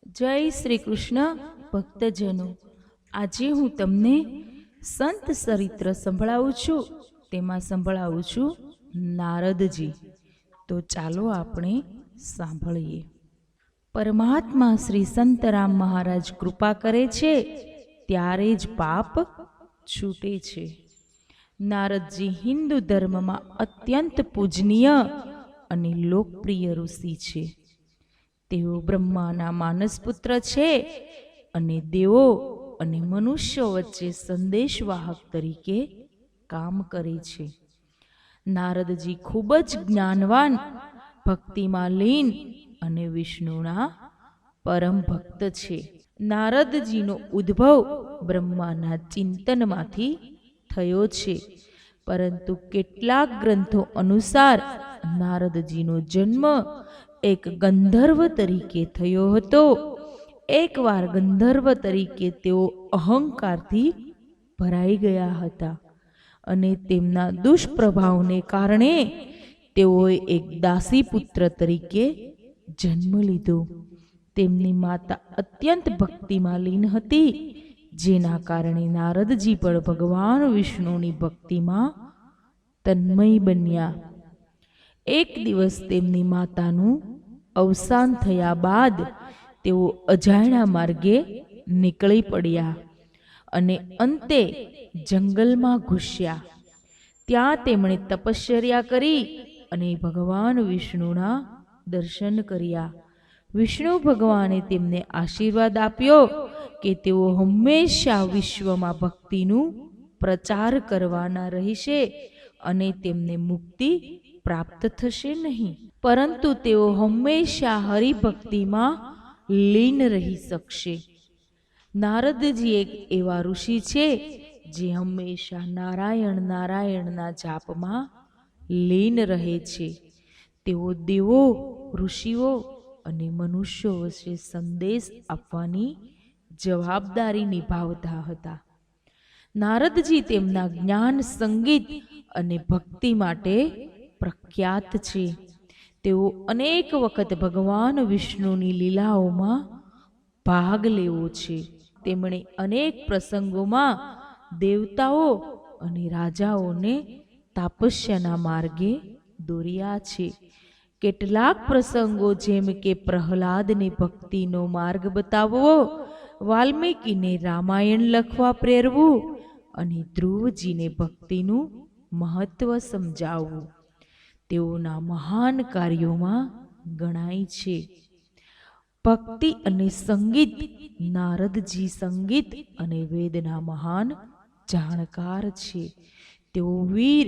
જય શ્રી કૃષ્ણ ભક્તજનો, આજે હું તમને સંત ચરિત્ર સંભળાવું છું. તેમાં સંભળાવું છું નારદજી. તો ચાલો આપણે સાંભળીએ. પરમાત્મા શ્રી સંતરામ મહારાજ કૃપા કરે છે ત્યારે જ પાપ છૂટે છે. નારદજી હિન્દુ ધર્મમાં અત્યંત પૂજનીય અને લોકપ્રિય ઋષિ છે. તેઓ બ્રહ્માના માનસપુત્ર છે અને દેવો અને મનુષ્યો વચ્ચે સંદેશવાહક તરીકે કામ કરે છે. નારદજી ખૂબ જ જ્ઞાનવાન, ભક્તિમાં લીન અને વિષ્ણુના પરમ ભક્ત છે. નારદજીનો ઉદ્ભવ બ્રહ્માના ચિંતનમાંથી થયો છે, પરંતુ કેટલાક ગ્રંથો અનુસાર નારદજીનો જન્મ એક ગંધર્વ તરીકે થયો હતો. એકવાર ગંધર્વ તરીકે તેઓ અહંકારથી ભરાઈ ગયા હતા અને તેમના દુષ્પ્રભાવને કારણે તેઓએ એક દાસીપુત્ર તરીકે જન્મ લીધો. તેમની માતા અત્યંત ભક્તિમાં લીન હતી, જેના કારણે નારદજી પણ ભગવાન વિષ્ણુની ભક્તિમાં તન્મય બન્યા. એક દિવસ તેમની માતાનું અવસાન થયા બાદ તેઓ અજાણ્યા માર્ગે નીકળી પડ્યા અને અંતે જંગલમાં ઘૂસ્યા. ત્યાં તેમણે તપશ્ચર્યા કરી અને ભગવાન વિષ્ણુના દર્શન કર્યા. વિષ્ણુ ભગવાને તેમને આશીર્વાદ આપ્યો કે તેઓ હંમેશા વિશ્વમાં ભક્તિનું પ્રચાર કરવાના રહેશે અને તેમને મુક્તિ પ્રાપ્ત થશે નહીં, પરંતુ તેઓ હંમેશા હરિભક્તિમાં લીન રહી શકશે. નારદજી એક એવા ઋષિ છે જે હંમેશા નારાયણ નારાયણના જાપમાં લીન રહે છે. તેઓ દેવો, ઋષિઓ અને મનુષ્યો વચ્ચે સંદેશ આપવાની જવાબદારી નિભાવતા હતા. નારદજી તેમના જ્ઞાન, સંગીત અને ભક્તિ માટે પ્રખ્યાત છે. તેઓ અનેક વખત ભગવાન વિષ્ણુની લીલાઓમાં ભાગ લેવો છે. તેમણે અનેક પ્રસંગોમાં દેવતાઓ અને રાજાઓને તપસ્યાના માર્ગે દોર્યા છે. કેટલાક પ્રસંગો જેમ કે પ્રહલાદને ભક્તિનો માર્ગ બતાવવો, વાલ્મીકીને રામાયણ લખવા પ્રેરવું અને ધ્રુવજીને ભક્તિનું મહત્વ સમજાવવું તેઓના મહાન કાર્યોમાં ગણાય છે. ભક્તિ અને સંગીત. નારદજી સંગીત અને વેદના મહાન જાણકાર છે. તેઓ વીર,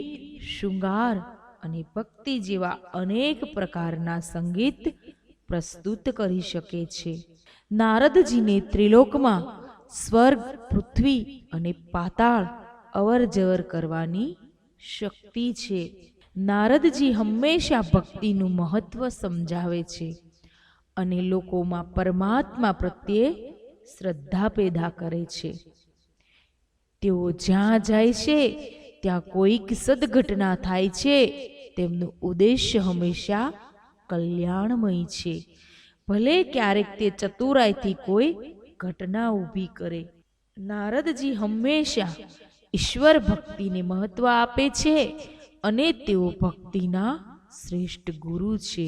શૃંગાર અને ભક્તિ જેવા અનેક પ્રકારના સંગીત પ્રસ્તુત કરી શકે છે. નારદજીને ત્રિલોકમાં સ્વર્ગ, પૃથ્વી અને પાતાળ અવર જવર કરવાની શક્તિ છે. નારદજી હંમેશા ભક્તિનું મહત્વ સમજાવે છે અને લોકોમાં પરમાત્મા પ્રત્યે શ્રદ્ધા પેદા કરે છે. તેઓ જ્યાં જાય છે ત્યાં કોઈક સદઘટના થાય છે. તેમનું ઉદ્દેશ્ય હંમેશા કલ્યાણમય છે, ભલે ક્યારેક તે ચતુરાઈથી કોઈ ઘટના ઊભી કરે. નારદજી હંમેશા ઈશ્વર ભક્તિને મહત્વ આપે છે અને તેઓ ભક્તિના શ્રેષ્ઠ ગુરુ છે.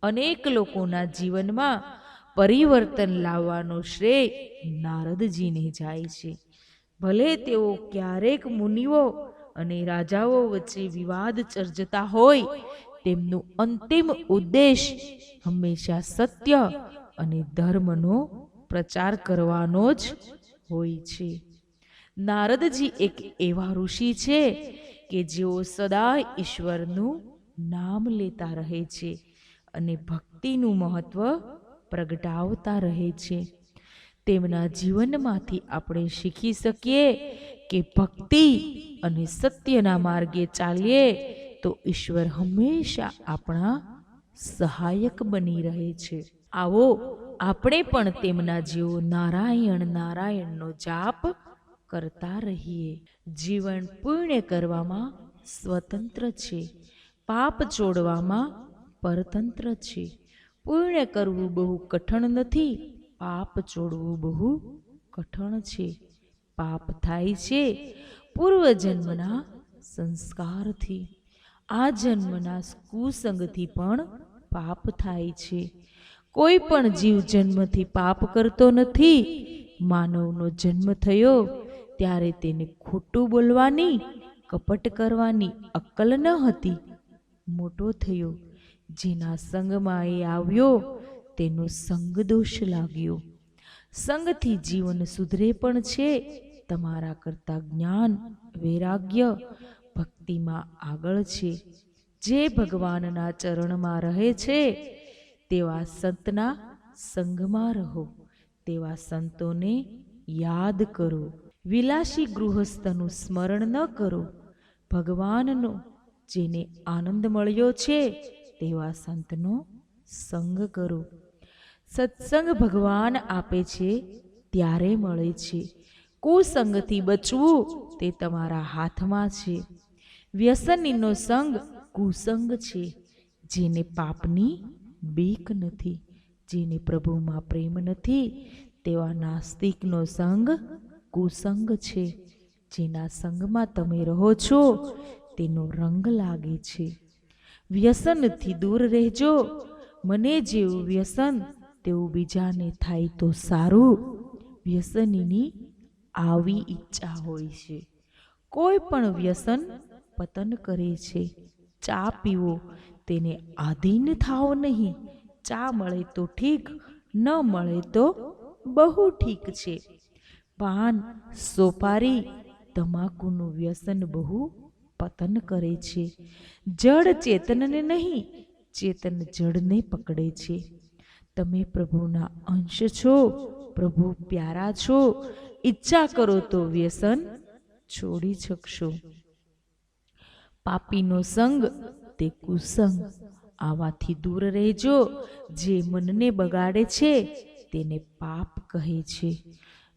અનેક લોકોના જીવનમાં પરિવર્તન લાવવાનો શ્રેય નારદજીને જાય છે. ભલે તેઓ ક્યારેક મુનિઓ અને રાજાઓ વચ્ચે વિવાદ સર્જતા હોય, તેમનું અંતિમ ઉદ્દેશ હંમેશા સત્ય અને ધર્મનો પ્રચાર કરવાનો જ હોય છે. નારદજી એક એવા ઋષિ છે કે જેઓ સદા ઈશ્વરનું નામ લેતા રહે છે અને ભક્તિનું મહત્વ પ્રગટાવતા રહે છે. તેમના જીવનમાંથી આપણે શીખી શકીએ કે ભક્તિ અને સત્યના માર્ગે ચાલીએ તો ઈશ્વર હંમેશા આપણા સહાયક બની રહે છે. આવો આપણે પણ તેમના જેવો નારાયણ નારાયણનો જાપ કરતા રહીએ. જીવન પુણ્ય કરવામાં સ્વતંત્ર છે, પાપ છોડવામાં પરતંત્ર છે. પુણ્ય કરવું બહુ કઠણ નથી, પાપ છોડવું બહુ કઠણ છે. પાપ થાય છે પૂર્વજન્મના સંસ્કારથી. આ જન્મના કુસંગથી પણ પાપ થાય છે. કોઈ પણ જીવ જન્મથી પાપ કરતો નથી. માનવનો જન્મ થયો ત્યારે તેને ખોટું બોલવાની, કપટ કરવાની અક્કલ ન હતી. મોટો થયો, જેના સંગમાં એ આવ્યો તેનો સંગ દોષ લાગ્યો. સંગથી જીવન સુધરે પણ છે. તમારા કરતા જ્ઞાન, વૈરાગ્ય, ભક્તિમાં આગળ છે. જે ભગવાનના ચરણમાં રહે છે તેવા સંતના સંગમાં રહો. તેવા સંતોને યાદ કરો. વિલાસી ગૃહસ્થનું સ્મરણ ન કરો. ભગવાનનો, જેને આનંદ મળ્યો છે તેવા સંતનો સંગ કરો. સત્સંગ ભગવાન આપે છે ત્યારે મળે છે. કુસંગથી બચવું તે તમારા હાથમાં છે. વ્યસનીનો સંગ કુસંગ છે. જેને પાપની બીક નથી, જેને પ્રભુમાં પ્રેમ નથી, તેવા નાસ્તિકનો સંગ કુસંગ છે. જેના સંગમાં તમે રહો છો તેનો રંગ લાગે છે. વ્યસનથી દૂર રહેજો. મને જેવું વ્યસન તેવું બીજાને થાય તો સારું. વ્યસનીની આવી ઈચ્છા હોય છે. કોઈ પણ વ્યસન પતન કરે છે. ચા પીવો, તેને આધીન થાઓ નહીં. ચા મળે તો ઠીક, ન મળે તો બહુ ઠીક છે. પાન, સોપારી, તમાકુનું વ્યસન બહુ પતન કરે છે. જડ ચેતનને નહીં, ચેતન જડને પકડે છે. તમે પ્રભુના અંશ છો, પ્રભુ પ્યારા છો. ઈચ્છા કરો તો વ્યસન છોડી શકશો. પાપીનો સંગ તે કુસંગ. આવાથી દૂર રહેજો. જે મનને બગાડે છે તેને પાપ કહે છે.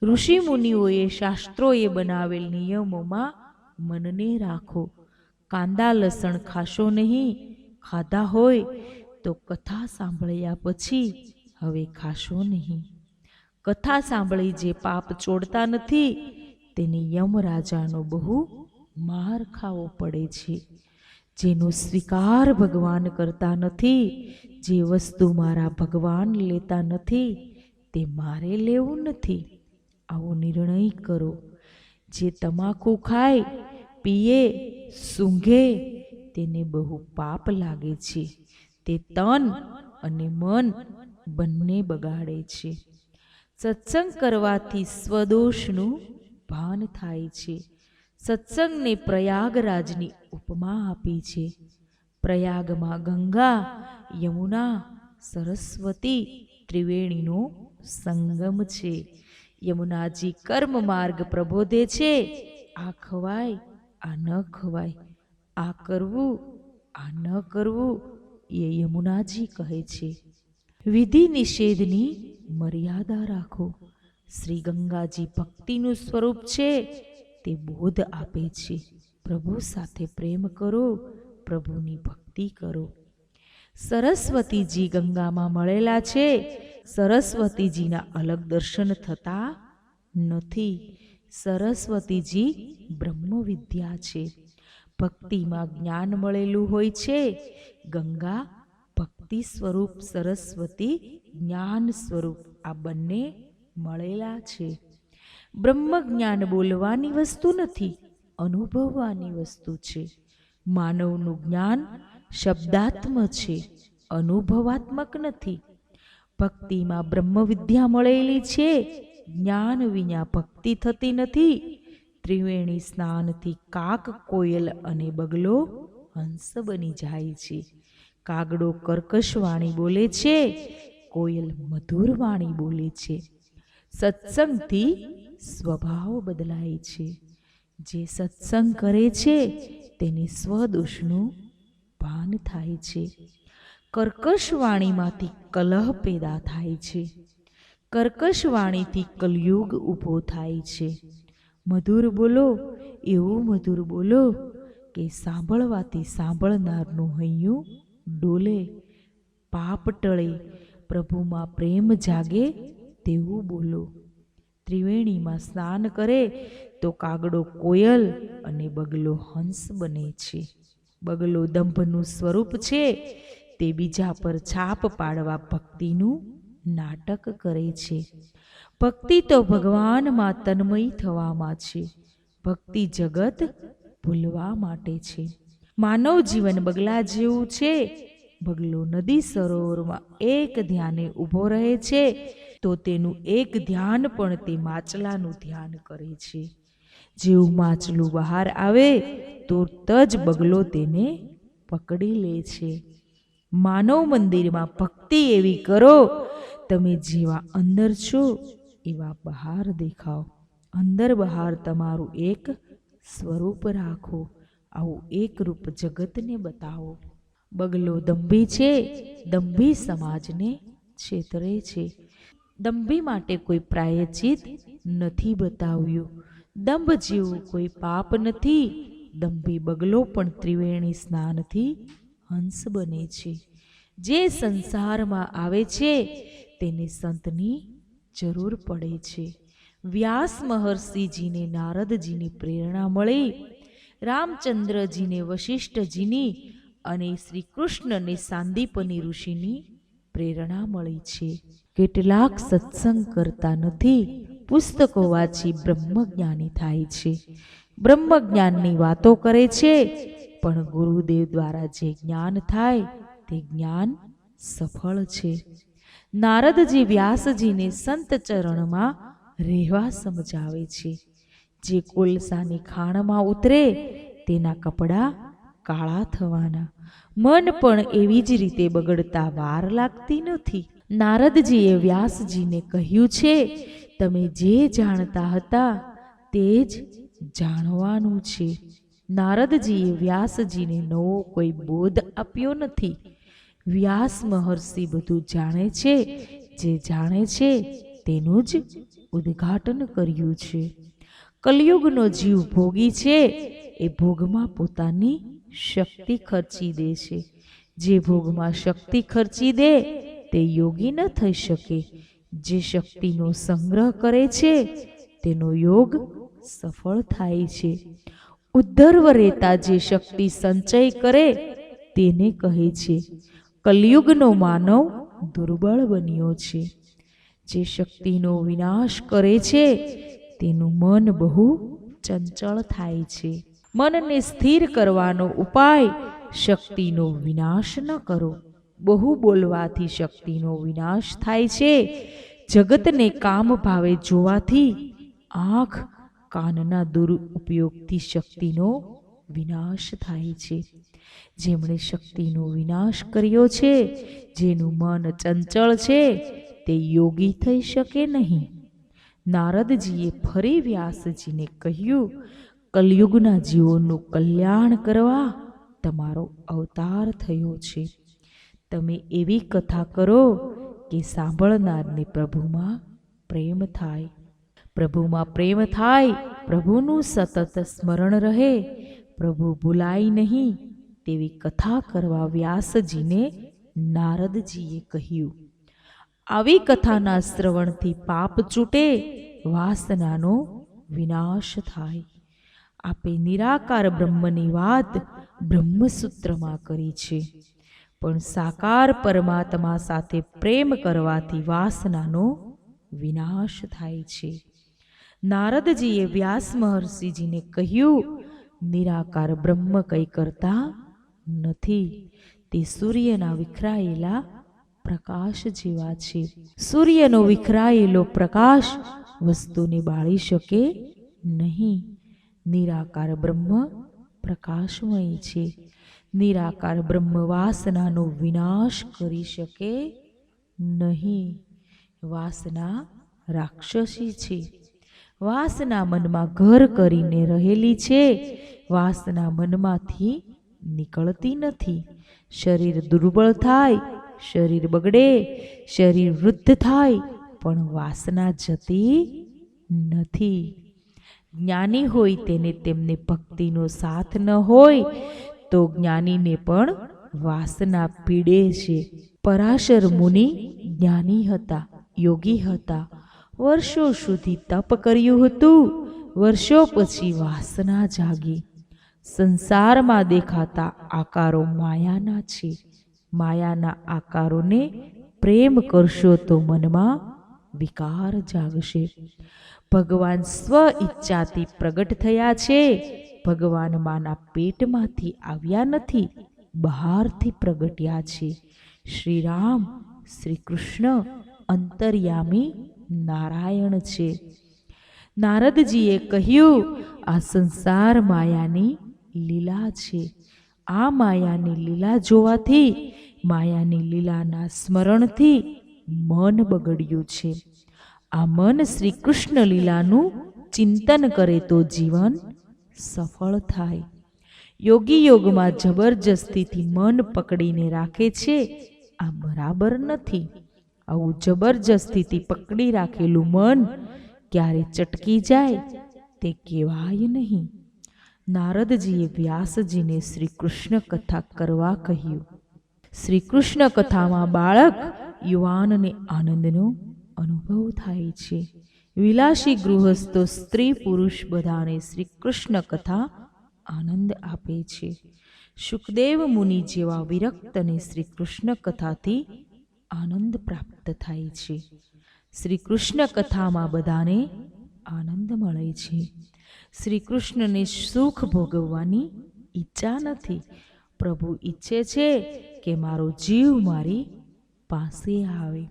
ઋષિ મુનિઓએ, શાસ્ત્રોએ બનાવેલ નિયમોમાં મનને રાખો. કાંદા લસણ ખાશો નહીં. ખાધા હોય તો કથા સાંભળ્યા પછી હવે ખાશો નહીં. કથા સાંભળી જે પાપ છોડતા નથી તેને યમરાજાનો બહુ માર ખાવો પડે છે. જેનો સ્વીકાર ભગવાન કરતા નથી, જે વસ્તુ મારા ભગવાન લેતા નથી તે મારે લેવું નથી, આવો નિર્ણય કરો. જે તમાકુ ખાય, પીએ, સૂંઘે તેને બહુ પાપ લાગે છે. તે તન અને મન બંને બગાડે છે. સત્સંગ કરવાથી સ્વદોષનું ભાન થાય છે. સત્સંગને પ્રયાગરાજની ઉપમા આપી છે. પ્રયાગમાં ગંગા, યમુના, સરસ્વતી ત્રિવેણીનો સંગમ છે. યમુનાજી કર્મ માર્ગ પ્રબોધે છે. આ ખવાય, આ ન ખવાય, આ કરવું, આ ન કરવું, એ યમુનાજી કહે છે. વિધિ નિષેધની મર્યાદા રાખો. શ્રી ગંગાજી ભક્તિનું સ્વરૂપ છે. તે બોધ આપે છે. પ્રભુ સાથે પ્રેમ કરો, પ્રભુની ભક્તિ કરો. સરસ્વતીજી ગંગામાં મળેલા છે. સરસ્વતીજીના અલગ દર્શન થતા નથી. સરસ્વતીજી બ્રહ્મ વિદ્યા છે. ભક્તિમાં જ્ઞાન મળેલું હોય છે. ગંગા ભક્તિ સ્વરૂપ, સરસ્વતી જ્ઞાન સ્વરૂપ, આ બંને મળેલા છે. બ્રહ્મ જ્ઞાન બોલવાની વસ્તુ નથી, અનુભવવાની વસ્તુ છે. માનવનું જ્ઞાન શબ્દાત્મ છે, અનુભવાત્મક નથી. ભક્તિમાં બ્રહ્મ વિદ્યા મળેલી છે. જ્ઞાન વિના ભક્તિ થતી નથી. ત્રિવેણી સ્નાનથી કાક, કોયલ અને બગલો હંસ બની જાય છે. કાગડો કર્કશ વાણી બોલે છે, કોયલ મધુર વાણી બોલે છે. સત્સંગથી સ્વભાવ બદલાય છે. જે સત્સંગ કરે છે તેને સ્વદોષનું ભાન થાય છે. કર્કશ વાણીમાંથી કલહ પેદા થાય છે. કર્કશ વાણીથી કલયુગ ઊભો થાય છે. મધુર બોલો, એવું મધુર બોલો કે સાંભળવાથી સાંભળનારનું હૈયું ડોલે, પાપ ટળે, પ્રભુમાં પ્રેમ જાગે, તેવું બોલો. ત્રિવેણીમાં સ્નાન કરે તો કાગડો કોયલ અને બગલો હંસ બને છે. બગલો દંભનું સ્વરૂપ છે, તે બીજા પર છાપ પાડવા ભક્તિનું નાટક કરે છે. ભક્તિ તો ભગવાનમાં તન્મય થવામાં છે. ભક્તિ જગત ભૂલવા માટે છે. માનવ જીવન બગલા જેવું છે. બગલો નદી સરોવરમાં એક ધ્યાને ઊભો રહે છે તો તેનું એક ધ્યાન પણ તે માછલાનું ધ્યાન કરે છે. જેવું માછલું બહાર આવે તુરત જ બગલો તેને પકડી લે છે. માનવ મંદિરમાં ભક્તિ એવી કરો, તમે જેવા અંદર છો એવા બહાર દેખાવ. અંદર બહાર તમારું એક સ્વરૂપ રાખો. આવું એક રૂપ જગતને બતાવો. બગલો દંભી છે, દંભી સમાજને છેતરે છે. દંભી માટે કોઈ પ્રાયશ્ચિત નથી બતાવ્યું. દંભ જેવું કોઈ પાપ નથી. દંભી બગલો પણ ત્રિવેણી સ્નાનથી હંસ બને છે. જે સંસારમાં આવે છે તેને સંતની જરૂર પડે છે. વ્યાસ મહર્ષિજીને નારદજીની પ્રેરણા મળી, રામચંદ્રજીને વશિષ્ઠજીની અને શ્રી કૃષ્ણને સાંદીપની ઋષિની પ્રેરણા મળી છે. કેટલાક સત્સંગ કરતા નથી, પુસ્તકો વાંચી બ્રહ્મજ્ઞાની થાય છે. બ્રહ્મજ્ઞાનની વાતો કરે છે, પણ ગુરુદેવ દ્વારા જે જ્ઞાન થાય તે જ્ઞાન સફળ છે. નારદજી વ્યાસજીને સંત ચરણમાં રહેવા સમજાવે છે. જે કોલસાની ખાણમાં ઉતરે તેના કપડાં કાળા થવાના. મન પણ એવી જ રીતે બગડતા વાર લાગતી નથી. નારદજીએ વ્યાસજીને કહ્યું છે, તમે જે જાણતા હતા તે જ જાણવાનું છે. નારદજીએ વ્યાસજીને નવો કોઈ બોધ આપ્યો નથી. વ્યાસ મહર્ષિ બધું જાણે છે. જે જાણે છે તેનું જ ઉદ્ઘાટન કર્યું છે. કલયુગનો જીવ ભોગી છે. એ ભોગમાં પોતાની શક્તિ ખર્ચી દે છે. જે ભોગમાં શક્તિ ખર્ચી દે તે યોગી ન થઈ શકે. જે શક્તિનો સંગ્રહ કરે છે તેનો યોગ સફળ થાય છે. ઉદ્ધર્વ રહેતા જે શક્તિ સંચય કરે તેને કહે છે કલયુગનો માનવ દુર્બળ બન્યો છે. જે શક્તિનો વિનાશ કરે છે તેનું મન બહુ ચંચળ થાય છે. મનને સ્થિર કરવાનો ઉપાય શક્તિનો વિનાશ ન કરો. બહુ બોલવાથી શક્તિનો વિનાશ થાય છે. જગતને કામ ભાવે જોવાથી, આંખ કાનના દુરુપયોગથી શક્તિનો વિનાશ થાય છે. જેમણે શક્તિનો વિનાશ કર્યો છે, જેનું મન ચંચળ છે, તે યોગી થઈ શકે નહીં. નારદજીએ ફરી વ્યાસજીને કહ્યું, કલયુગના જીવોનું કલ્યાણ કરવા તમારો અવતાર થયો છે. તમે એવી કથા કરો કે સાંભળનારને પ્રભુમાં પ્રેમ થાય. પ્રભુમાં પ્રેમ થાય, પ્રભુનું સતત સ્મરણ રહે, પ્રભુ ભૂલાય નહીં, તેવી કથા કરવા વ્યાસજીને નારદજીએ કહ્યું. આવી કથાના શ્રવણથી પાપ છૂટે, વાસનાનો વિનાશ થાય. આપે નિરાકાર બ્રહ્મની વાત બ્રહ્મસૂત્રમાં કરી છે. પણ સાકાર પરમાત્મા સાથે પ્રેમ કરવાથી વાસનાનો વિનાશ થાય છે. નારદજીએ વ્યાસ મહર્ષિજીને કહ્યું, નિરાકાર બ્રહ્મ કંઈ કરતા નથી. તે સૂર્યના વિખરાયેલા પ્રકાશ જેવા છે. સૂર્યનો વિખરાયેલો પ્રકાશ વસ્તુને બાળી શકે નહીં. નિરાકાર બ્રહ્મ પ્રકાશમય છે. નિરાકાર બ્રહ્મ વાસનાનો વિનાશ કરી શકે નહીં. વાસના રાક્ષસી છે. વાસના મનમાં ઘર કરીને રહેલી છે. વાસના મનમાંથી નીકળતી નથી. શરીર દુર્બળ થાય, શરીર બગડે, શરીર વૃદ્ધ થાય, પણ વાસના જતી નથી. જ્ઞાની હોય તેને તેમને ભક્તિનો સાથ ન હોય તો જ્ઞાનીને પણ વાસના પીડે છે. પરાશર મુનિ જ્ઞાની હતા, યોગી હતા. વર્ષો સુધી તપ કર્યું હતું. વર્ષો પછી વાસના જાગી. સંસારમાં દેખાતા આકારો માયાના છે. માયાના આકારોને પ્રેમ કરશો તો મનમાં વિકાર જાગશે. ભગવાન સ્વ ઈચ્છાથી પ્રગટ થયા છે. ભગવાન માના પેટમાંથી આવ્યા નથી, બહારથી પ્રગટ્યા છે. શ્રી રામ, શ્રી કૃષ્ણ અંતર્યામી નારાયણ છે. નારદજીએ કહ્યું, આ સંસાર માયાની લીલા છે. આ માયાની લીલા જોવાથી, માયાની લીલાના સ્મરણથી મન બગડ્યું છે. આ મન શ્રી કૃષ્ણ લીલાનું ચિંતન કરે તો જીવન સફળ થાય. યોગી યોગમાં જબરજસ્તીથી મન પકડીને રાખે છે, આ બરાબર નથી. આવું જબરજસ્તીથી પકડી રાખેલું મન ક્યારે ચટકી જાય તે કહેવાય નહીં. નારદજીએ વ્યાસજીને શ્રી કૃષ્ણ કથા કરવા કહ્યું. શ્રી કૃષ્ણ કથામાં બાળક, યુવાનને આનંદનો અનુભવ થાય છે. વિલાસી ગૃહસ્થો, સ્ત્રી પુરુષ બધાને શ્રી કૃષ્ણ કથા આનંદ આપે છે. શુકદેવ મુનિ જેવા વિરક્તને શ્રી કૃષ્ણ કથાથી આનંદ પ્રાપ્ત થાય છે. શ્રી કૃષ્ણ કથામાં બધાને આનંદ મળે છે. શ્રી કૃષ્ણને સુખ ભોગવવાની ઈચ્છા નથી. પ્રભુ ઈચ્છે છે કે મારો જીવ મારી પાસે આવે.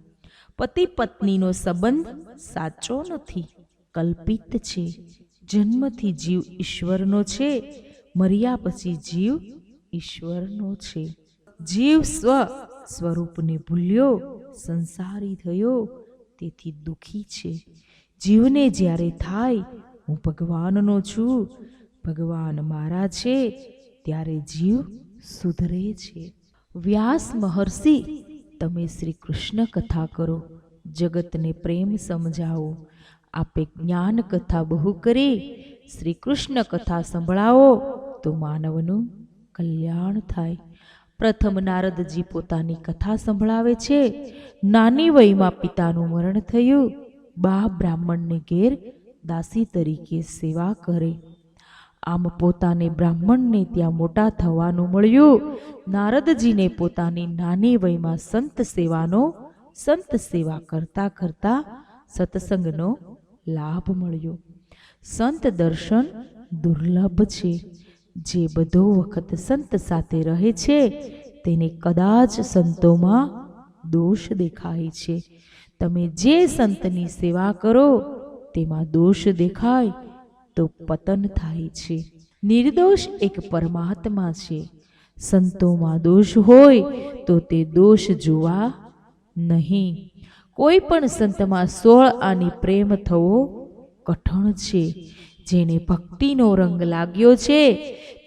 પતિ પત્નીનો સંબંધ સાચો નથી, કલ્પિત છે. જન્મથી જીવ ઈશ્વરનો છે, મર્યા પછી જીવ ઈશ્વરનો છે. જીવ સ્વરૂપને ભૂલ્યો, સંસારી થયો, તેથી દુઃખી છે. જીવને જ્યારે થાય હું ભગવાનનો છું, ભગવાન મારા છે, ત્યારે જીવ સુધરે છે. વ્યાસ મહર્ષિ, તમે શ્રી કૃષ્ણ કથા કરો, જગતને પ્રેમ સમજાવો. આપે જ્ઞાન કથા બહુ કરી, શ્રી કૃષ્ણ કથા સંભળાવો તો માનવનું કલ્યાણ થાય. પ્રથમ નારદજી પોતાની કથા સંભળાવે છે. નાની વયમાં પિતાનું મરણ થયું. બા બ્રાહ્મણને ઘેર દાસી તરીકે સેવા કરે. આમ પોતાને બ્રાહ્મણને ત્યાં મોટા થવાનું મળ્યું. નારદજીને પોતાની નાની વયમાં સંત સેવા કરતા કરતા સત્સંગનો લાભ મળ્યો. સંત દર્શન દુર્લભ છે. જે બધો વખત સંત સાથે રહે છે તેને કદાચ સંતોમાં દોષ દેખાય છે. તમે જે સંતની સેવા કરો તેમાં દોષ દેખાય તો પતન થાય છે. નિર્દોષ એક પરમાત્મા છે. સંતોમાં દોષ હોય તો તે દોષ જોવા નહીં. કોઈ પણ સંતમાં 16 આની પ્રેમ થવો કઠણ છે. જેને ભક્તિનો રંગ લાગ્યો છે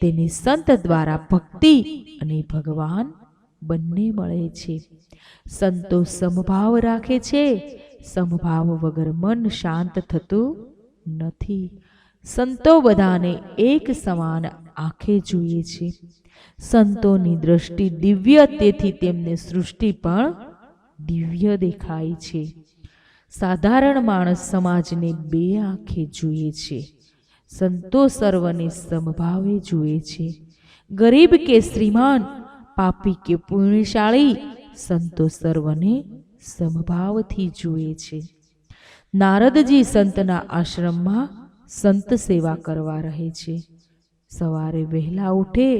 તેને સંત દ્વારા ભક્તિ અને ભગવાન બંને મળે છે. સંતો સમભાવ રાખે છે. સમભાવ વગર મન શાંત થતું નથી. સંતો બધાને એક સમાન આંખે જોઈએ છે. સંતોની દ્રષ્ટિ દિવ્ય, તેથી તેમને સૃષ્ટિ પણ દિવ્ય દેખાય છે. સાધારણ માણસ સમાજને બે આંખે જોઈએ છે. સંતો સર્વને સમભાવે જુએ છે. ગરીબ કે શ્રીમાન, પાપી કે પુણ્યશાળી, સંતો સર્વને સમભાવથી જુએ છે. નારદજી સંતના આશ્રમમાં સંત સેવા કરવા રહે છે. સવારે વહેલા ઉઠે,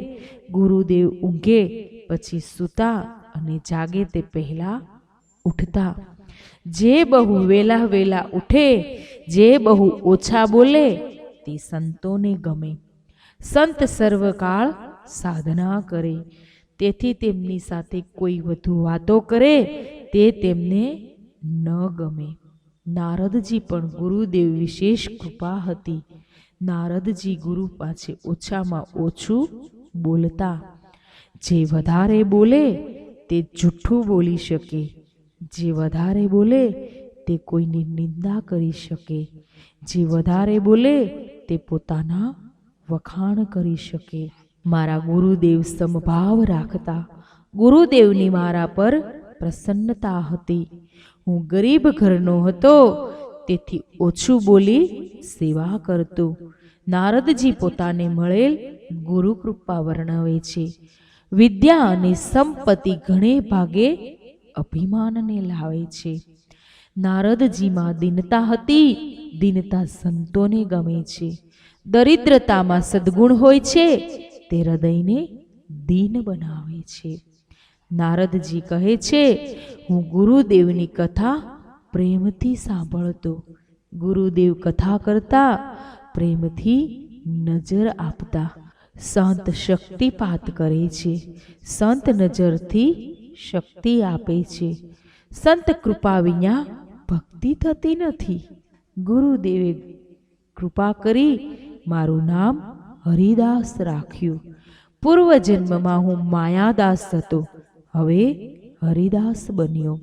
ગુરુદેવ ઊંઘે પછી સૂતા અને જાગે તે પહેલા ઉઠતા. જે બહુ વેલા ઉઠે, જે બહુ ઓછા બોલે તે સંતોને ગમે. સંત સર્વકાળ સાધના કરે, તેથી તેમની સાથે કોઈ વધુ વાતો કરે તે તેમને ન ગમે. નારદજી પણ ગુરુદેવ વિશેષ કૃપા હતી. નારદજી ગુરુ પાસે ઓછામાં ઓછું બોલતા. જે વધારે બોલે તે જૂઠું બોલી શકે, જે વધારે બોલે તે કોઈની નિંદા કરી શકે, જે વધારે બોલે તે પોતાના વખાણ કરી શકે. મારા ગુરુદેવ સમભાવ રાખતા. ગુરુદેવની મારા પર પ્રસન્નતા હતી. હું ગરીબ ઘરનો હતો, તેથી ઓછું બોલી સેવા કરતો. નારદજી પોતાને મળેલ ગુરુ કૃપા વર્ણવે છે. વિદ્યા અને સંપત્તિ ઘણે ભાગે અભિમાનને લાવે છે. નારદજીમાં દીનતા હતી. દીનતા સંતોને ગમે છે. દરિદ્રતામાં સદ્ગુણ હોય છે, તે હૃદયને દીન બનાવે છે. નારદજી કહે છે, હું ગુરુદેવની કથા પ્રેમથી સાંભળતો. ગુરુદેવ કથા કરતા પ્રેમથી નજર આપતા. સંત શક્તિપાત કરે છે. સંત નજરથી શક્તિ આપે છે. સંત કૃપા વિના ભક્તિ થતી નથી. ગુરુદેવે કૃપા કરી મારું નામ હરિદાસ રાખ્યું. પૂર્વજન્મમાં હું માયાદાસ હતો, હવે હરિદાસ બન્યો.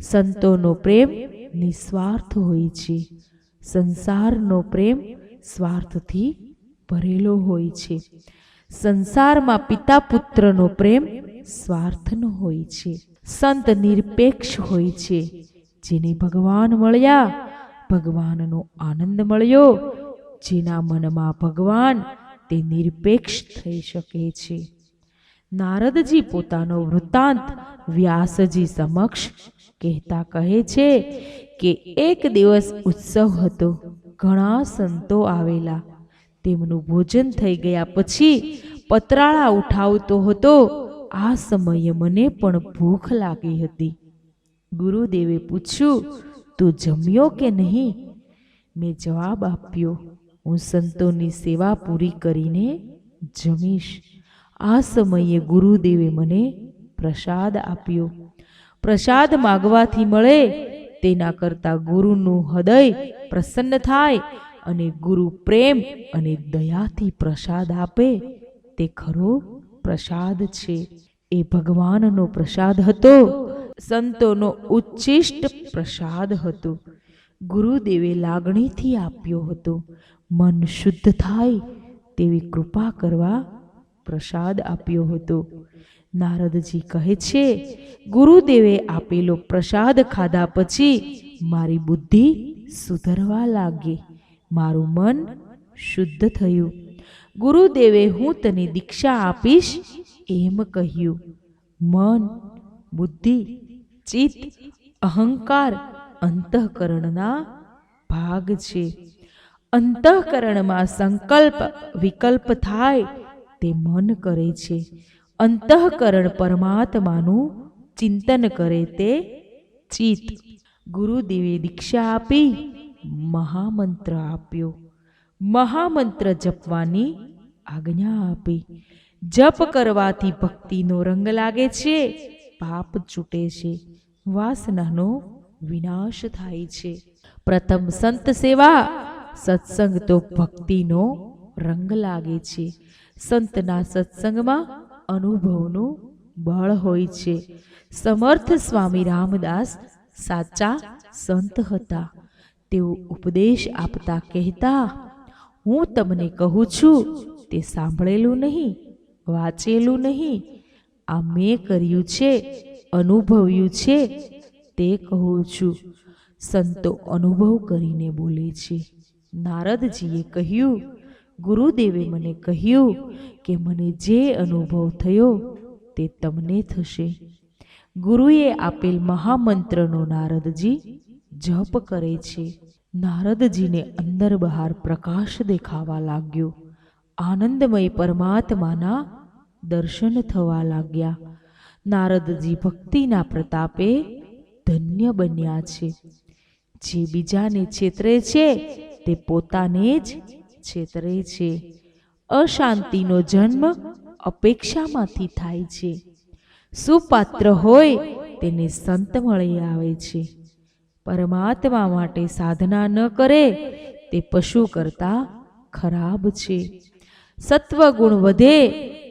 સંતોનો પ્રેમ નિસ્વાર્થ હોય છે. સંસારનો પ્રેમ સ્વાર્થથી ભરેલો હોય છે. સંસારમાં પિતા પુત્રનો પ્રેમ સ્વાર્થનો હોય છે. સંત નિરપેક્ષ હોય છે. જેને ભગવાન મળ્યા, ભગવાનનો આનંદ મળ્યો. જેના મનમાં ભગવાન, તે નિરપેક્ષ થઈ શકે છે. નારદજી પોતાનો વૃત્તાંત વ્યાસજી સમક્ષ કહેતા કહે છે કે એક દિવસ ઉત્સવ હતો. ઘણા સંતો આવેલા. તેમનું ભોજન થઈ ગયા પછી પતરાળા ઉઠાવતો હતો. આ સમયે મને પણ ભૂખ લાગી હતી. ગુરુદેવે પૂછ્યું, તું જમ્યો કે નહીં? મેં જવાબ આપ્યો, હું સંતોની સેવા પૂરી કરીને જમીશ. આ સમયે ગુરુદેવે મને પ્રસાદ આપ્યો. પ્રસાદ માગવાથી મળે તેના કરતાં ગુરુનું હૃદય પ્રસન્ન થાય અને ગુરુ પ્રેમ અને દયાથી પ્રસાદ આપે, તે ખરો પ્રસાદ છે. એ ભગવાનનો પ્રસાદ હતો. સંતોનો ઉચ્ચિષ્ટ પ્રસાદ હતો. ગુરુદેવે લાગણીથી આપ્યો હતો. મન શુદ્ધ થાય તેવી કૃપા કરવા પ્રસાદ આપ્યો હતો. નારદજી કહે છે, ગુરુદેવે આપેલો પ્રસાદ ખાધા પછી મારી બુદ્ધિ સુધરવા લાગી. મારું મન શુદ્ધ થયું. ગુરુદેવે હું તને દીક્ષા આપીશ એમ કહ્યું. મન, બુદ્ધિ, ચિત્ત, અહંકાર અંતઃકરણના ભાગ છે. અંતઃકરણમાં સંકલ્પ વિકલ્પ થાય તે મન કરે છે. અંતઃકરણ પરમાત્માનું ચિંતન કરે તે ચિત્ત. ગુરુદેવે દીક્ષા આપી, મહામંત્ર આપ્યો. મહામંત્ર જપવાની આજ્ઞા આપી. જપ કરવાથી ભક્તિનો રંગ લાગે છે, પાપ છૂટે છે, વાસનાનો વિનાશ થાય છે. પ્રથમ સંત સેવા, સત્સંગ તો ભક્તિનો રંગ લાગે છે. સંતના સત્સંગમાં અનુભવનું બળ હોય છે. સમર્થ સ્વામી રામદાસ સાચા સંત હતા. તેઓ ઉપદેશ આપતા કહેતા, હું તમને કહું છું તે સાંભળેલું નહીં, વાંચેલું નહીં, આ મેં કર્યું છે, અનુભવ્યું છે તે કહું છું. સંતો અનુભવ કરીને બોલે છે. નારદજીએ કહ્યું, ગુરુદેવે મને કહ્યું કે મને જે અનુભવ થયો તે તમને થશે. ગુરુએ આપેલ મહામંત્રનો નારદજી જપ કરે છે. નારદજીને અંદર બહાર પ્રકાશ દેખાવા લાગ્યો. આનંદમય પરમાત્માના દર્શન થવા લાગ્યા. નારદજી ભક્તિના પ્રતાપે ધન્ય બન્યા છે. જે બીજાને છેતરે છે તે પોતાને જ છેતરે છે. અશાંતિનો જન્મ અપેક્ષામાંથી થાય છે. સુપાત્ર હોય તેને સંત મળી આવે છે. પરમાત્મા માટે સાધના ન કરે તે પશુ કરતા ખરાબ છે. સત્વગુણ વધે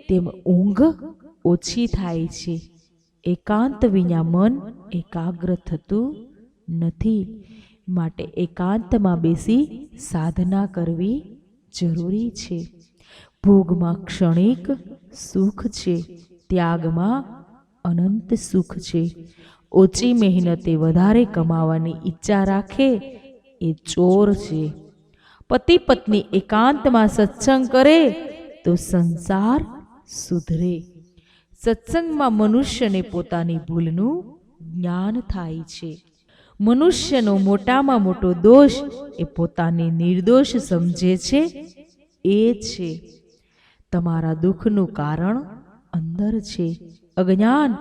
તેમ ઊંઘ ઓછી થાય છે. એકાંત વિના મન એકાગ્ર થતું નથી. માટે એકાંતમાં બેસી સાધના કરવી જરૂરી છે. ભોગમાં ક્ષણિક સુખ છે, ત્યાગમાં અનંત સુખ છે. ઓછી મહેનતે વધારે કમાવાની ઈચ્છા રાખે એ ચોર છે. પતિ પત્ની એકાંતમાં સત્સંગ કરે તો સંસાર સુધરે. સત્સંગમાં મનુષ્યને પોતાની ભૂલનું જ્ઞાન થાય છે. મનુષ્યનો મોટામાં મોટો દોષ એ પોતાને નિર્દોષ સમજે છે. એ છે તમારા દુઃખનું કારણ અંદર છે. અજ્ઞાન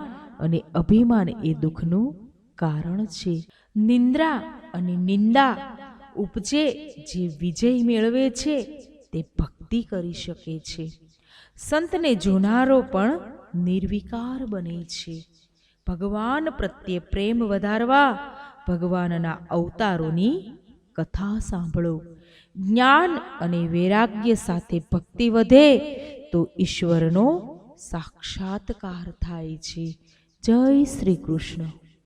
અને અભિમાન એ દુઃખનું કારણ છે. નિંદ્રા અને નિંદા ઉપજે જે વિજય મેળવે છે તે ભક્તિ કરી શકે છે. સંતને જોનારો પણ નિર્વિકાર બને છે. ભગવાન પ્રત્યે પ્રેમ વધારવા ભગવાનના અવતારોની કથા સાંભળો. જ્ઞાન અને વૈરાગ્ય સાથે ભક્તિ વધે તો ઈશ્વરનો સાક્ષાત્કાર થાય છે. જય શ્રી કૃષ્ણ.